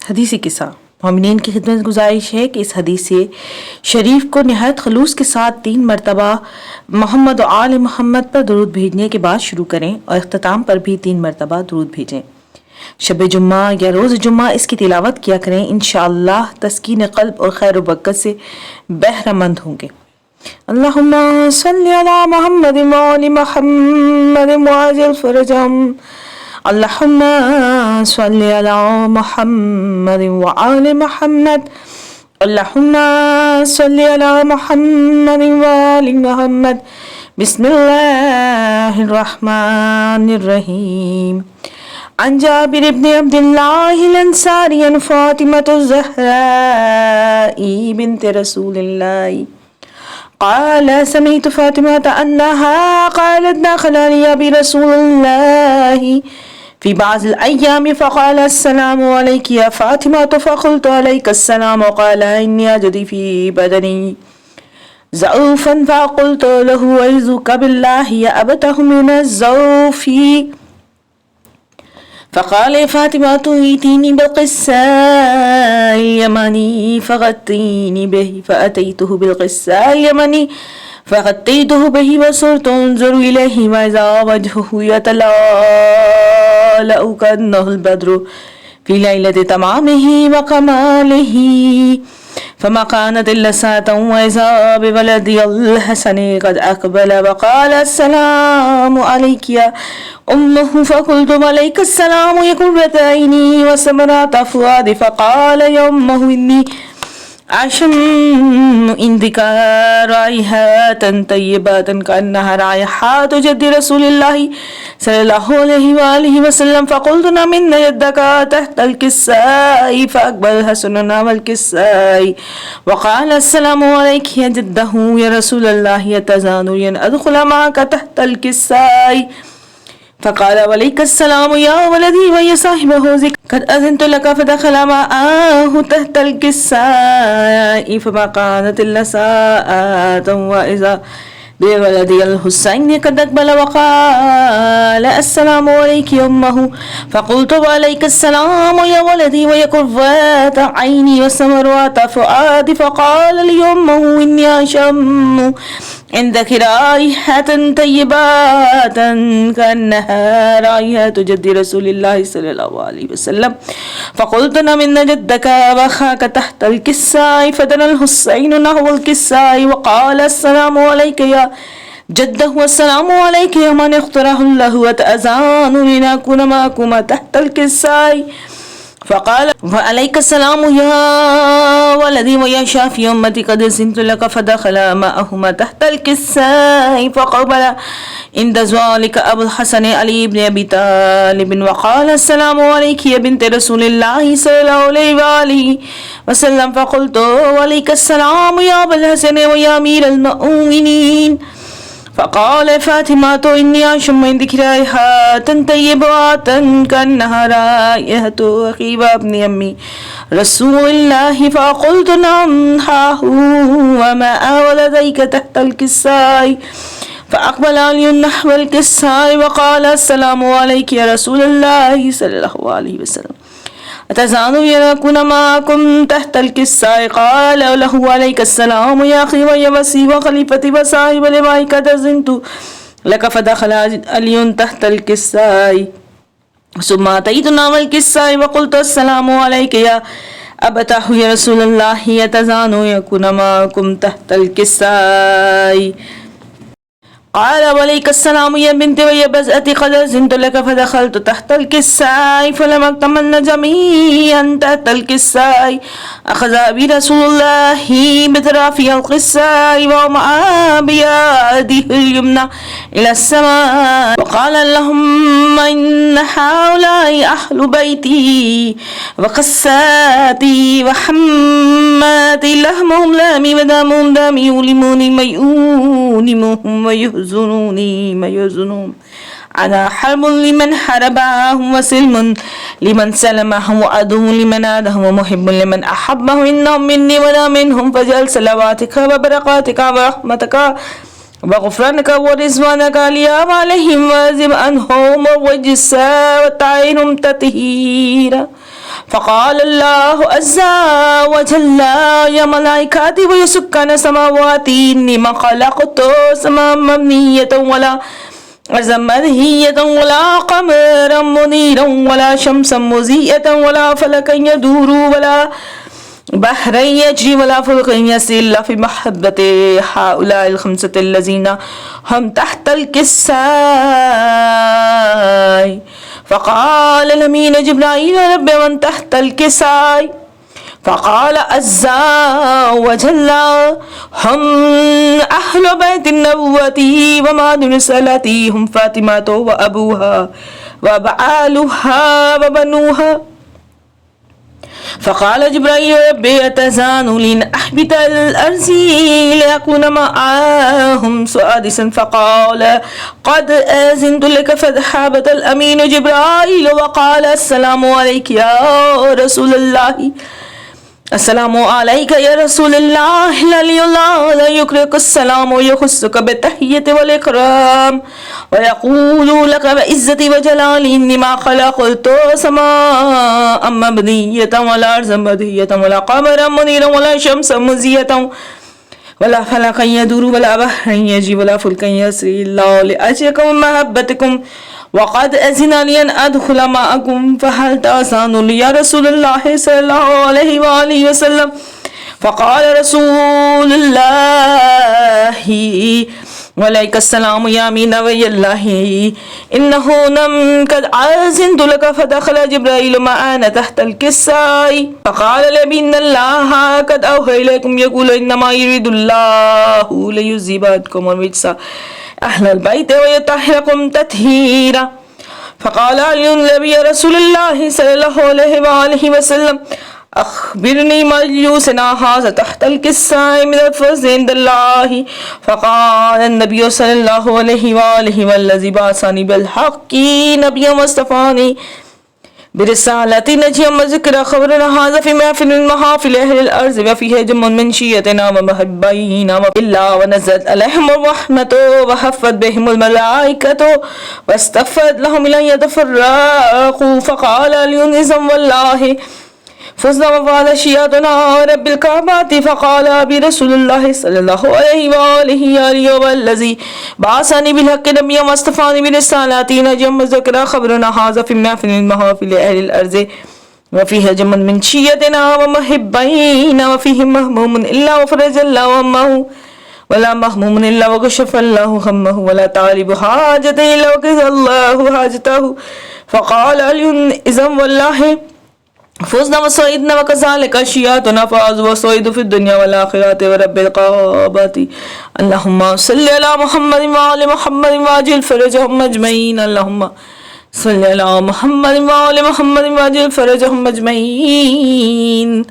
हदीसी किस्सा। मोमिनीन की खिदमत गुजारिश है कि इस हदीस शरीफ को नहायत खलूस के साथ 3 मरतबा मोहम्मद और आल मोहम्मद पर दुरूद भेजने के बाद शुरू करें और इख्तिताम पर भी 3 मरतबा दुरूद भेजें। शब जुम्मा या रोज़ जुम्मा इसकी तिलावत किया करें। इंशाअल्लाह तस्कीन क़ल्ब और खैर बरकत से बहरामंद होंगे। अल्लाहुम्मा सल्ली अला मुहम्मद व आलि मुहम्मद वअजिल फरजहम। अल्लाहुम्मा सल्ली अला मुहम्मद व आलि मुहम्मद। अल्लाहुम्मा सल्ली अला मुहम्मद व आलि मुहम्मद। बिस्मिल्लाहिर रहमानिर रहीम। अन जाबिर इब्न अब्दिल्लाह अल-अंसारी अन फातिमतुज़ ज़हरा बिन्त रसूलिल्लाह क़ाल समिअतु फातिमता अन्नहा क़ालत दख़ल अलैया बिरसूलिल्लाह फ़ी बअज़िल अय्याम फ़क़ाल अस्सलामु अलैकी या फ़ातिमतु फ़क़ुल्तु अलैकस्सलाम क़ाल इन्नी अजिदु फ़ी बदनी ज़ऊफ़न फ़क़ुल्तु लहु अऊज़ुबिका बिल्लाह या अबतहु मिनज़-ज़ऊफ़ी फ़क़ाल फ़ातिमतु ईतीनी बिल-क़िस्साइल यमनी फ़ग़त्तीनी बिही फ़अतैतुहु बिल-क़िस्साइल यमनी फ़ग़त्तैतुहु बिही वसरतु अंज़ुरु इलैहि वइज़ा वजहुहु यतलाअलअ कअन्नहुल बद्रु फ़ी लैलति तमामिही व कमालिही फ़मा कानत इल्ला साअतन वइज़ा बिवलदिल हसनि क़द अक़बल वक़ाल अस्सलामु अलैकी या उम्मुहु फ़क़ुल्तु अलैकस्सलाम या क़ुर्रता ऐनी व समरात फ़ुआदी फ़क़ाल या उम्मुहु इन्नी अशम्मु इंदिका राइहतन तय्यबतन कअन्नहा राइहतु जद्दी रसूलिल्लाहि सल्लल्लाहु अलैहि व आलिहि वसल्लम फ़क़ुल्तु नम इन्न यदका तहतल किस्साई फ़अक़बल हसनुना वल किस्साई वक़ाल अस्सलामु अलैकी या जद्दहु या रसूलल्लाहि यतज़ानु अन अदख़ुल मअका तहतल किस्साई फ़क़ाल वअलैकस्सलाम या वलदी व या साहिबहु क़द अज़नतु लका फ़दख़ल मअहु तहतल किस्साई फ़मा कानत इल्ला साअतन व इज़ा बिवलदिल हुसैन क़द अक़बल वक़ाल अस्सलामु अलैकी या उम्महु फ़क़ुल्तु वअलैकस्सलाम या वलदी व या क़ुर्रता ऐनी व समरात फ़ुआदी फ़क़ाल ली उम्मुहु इन्नी अशम्मु इंदकी राइहतन तय्यबतन कअन्नहा राइहतु जद्दी रसूलिल्लाहि सल्लल्लाहु अलैहि वसल्लम फ़क़ुल्तु नम इन्न जद्दका व अख़ाका तहतल किस्साई फ़दनल हुसैन नहवल किस्साई वक़ाल अस्सलामु अलैका या जद्दहु अस्सलामु अलैका या मन इख़्तरहल्लाहु व तअज़ानु लिनकुन मअकुमा तहतल किस्साई फ़क़ाल वअलैकस्सलाम या वलदी व या शाफ़ी उम्मती क़द ज़िनतु लका फ़दख़ल मअहुमा तहतल किस्साई फ़क़बल इंद ज़ालिका अबुल हसन अली इब्न अबी तालिब वक़ाल अस्सलामु अलैकी या बिन्त रसूलिल्लाहि सल्लल्लाहु अलैहि व आलिहि वसल्लम फ़क़ुल्तु वअलैकस्सलाम या अबुल हसन व या अमीरल मुअमिनीन फ़क़ाल फ़ातिमतु इन्नी अशम्मु इंदकी राइहतन तय्यबतन कअन्नहा राइहतु अख़ी व इब्नि अम्मी रसूलिल्लाहि फ़क़ुल्तु नअम हा हुवा मअ वलदैका तहतल किस्साई फ़अक़बल अली नहवल किस्साई वक़ाल अस्सलामु अलैकी या रसूलल्लाहि सल्लल्लाहु अलैहि वसल्लम अतज़ानु यकुन मअकुम तहतल किस्साई क़ाल लहु अलैकस्सलाम या अख़ी व या वसी व ख़लीफ़ती व साहिब लिवाई क़द अज़नतु लका फ़दख़ल अली तहतल किस्साई सुम्मा अतैतु नावल किस्साई व क़ुल्तु अस्सलामु अलैका या अबतहु या रसूलल्लाहि यतज़ानु यकुन मअकुम तहतल किस्साई क़ाल वअलैकस्सलाम या बिन्ती व या बज़अती क़द अज़नतु लका फ़दख़लतु तहतल किस्साई फ़लमा इक्तमलना जमीअन तहतल किस्साई अख़ज़ बी रसूलुल्लाहि बितराफ़िल किस्साई व मअ बियदिहिल युमना इला अस्समाअ व क़ाल अल्लाहुम्मा इन्न हाउलाइ अहलु बैती व क़स्साती व हम्माती लहमुहुम लहमी व दमुहुम दमी युलिमुनी मयूनिमुहुम व युहज़ुनूनी मयुहज़ुनून अना हर्बुन लिमन हरबहुम व सिल्मुन लिमन सलमहुम व अदुव्वुन लिमन आदहुम व मुहिब्बुन लिमन अहब्बहुम इन्नहुम मिन्नी व अना मिन्हुम फजअल सलवातिका व बरकातिका व रहमतिका व ग़ुफ़रानका व रिज़वानका अलैहिम व अलैहिम वज़िब अन्हुम व जिस्सा व ताहिरुम तत्हीरा فقال الله عز وجل يا ملائكتي ويسكن السماوات إني ما خلقت سماء مبنية ولا أرضا مرئية ولا قمرا منيرا ولا شمسا مضيئة ولا فلكا يدور ولا بحرا يجري ولا فلك يسير إلا في محبة هؤلاء الخمسة الذين هم تحت الكساء. فقال الأمين جبرائيل رب من تحت الكساء؟ فقال عز وجل هم أهل بيت النبوة ومعدن رسالته هم فاطمة وأبوها وبعالها وبنوها. فقال جبرائيل ربي أتزان لي أن أحبط الأرض لأكون معهم سادسا. فقال قد آذنت لك. فذهب الأمين جبرائيل وقال السلام عليك يا رسول الله. السلام عليك يا رسول الله. لا يكرك السلام ويخصك بالتحية والإكرام ويقول لك بعزتي وجلالي إني ما خلقت سماء مبنية ولا أرضا مدهية ولا قمرا منيرا ولا شمسا مزية ولا فلكا يدور ولا بحرا يجري ولا فلكا يسري إلا لأجلكم محبتكم وقد أذن لي أن أدخل معكم فهل تأذن لي يا رسول الله صلى الله عليه وآله وسلم؟ فقال رسول الله وعليك السلام يا أمين نبي الله إنه نم قد أذنت لك. فدخل جبرائيل معنا تحت الكساء فقال لي إن الله قد أوحى إليكم يقول إنما يريد الله ليذهب عنكم الرجس أهل البيت ويطهركم تطهيرا. فقال علي النبي يا رسول الله صلى الله عليه وآله وسلم أخبرني ما يجوسنا هذا تحت الكساء من الفضل عند الله. فقال النبي صلى الله عليه وآله والذي بعثني بالحق نبيا واصطفاني برسالة نجيا وذكر خبرنا هذا في محفل المحافل أهل الأرض وفيه جم من شيتنا ومحبينا إلا ونزلت عليهم الرحمة وحفت بهم الملائكة واستغفرت لهم إلى يتفرقوا. فقال اليونسم والله فزنا وفعل شياتنا رب الكعبات. فقال برسول الله صلى الله عليه وآله والذي بعثني بالحق نبيا واصطفاني برسالتي نجيا وذكر خبرنا هذا في محفل المحافل أهل الأرض وفيه جم من شيتنا ومحبينا وفيه مهموم إلا وفرج الله همه ولا مهموم إلا وكشف الله همه ولا طالب حاجة إلا وكشف الله حاجته. فقال علي إذا والله فزنا وصعدنا وكذلك شياتنا فاز وصعد في الدنيا والآخرة ورب القابات. اللهم صل على محمد وآل محمد وعجل فرجهم أجمعين. اللهم صل على محمد وآل محمد وعجل فرجهم أجمعين.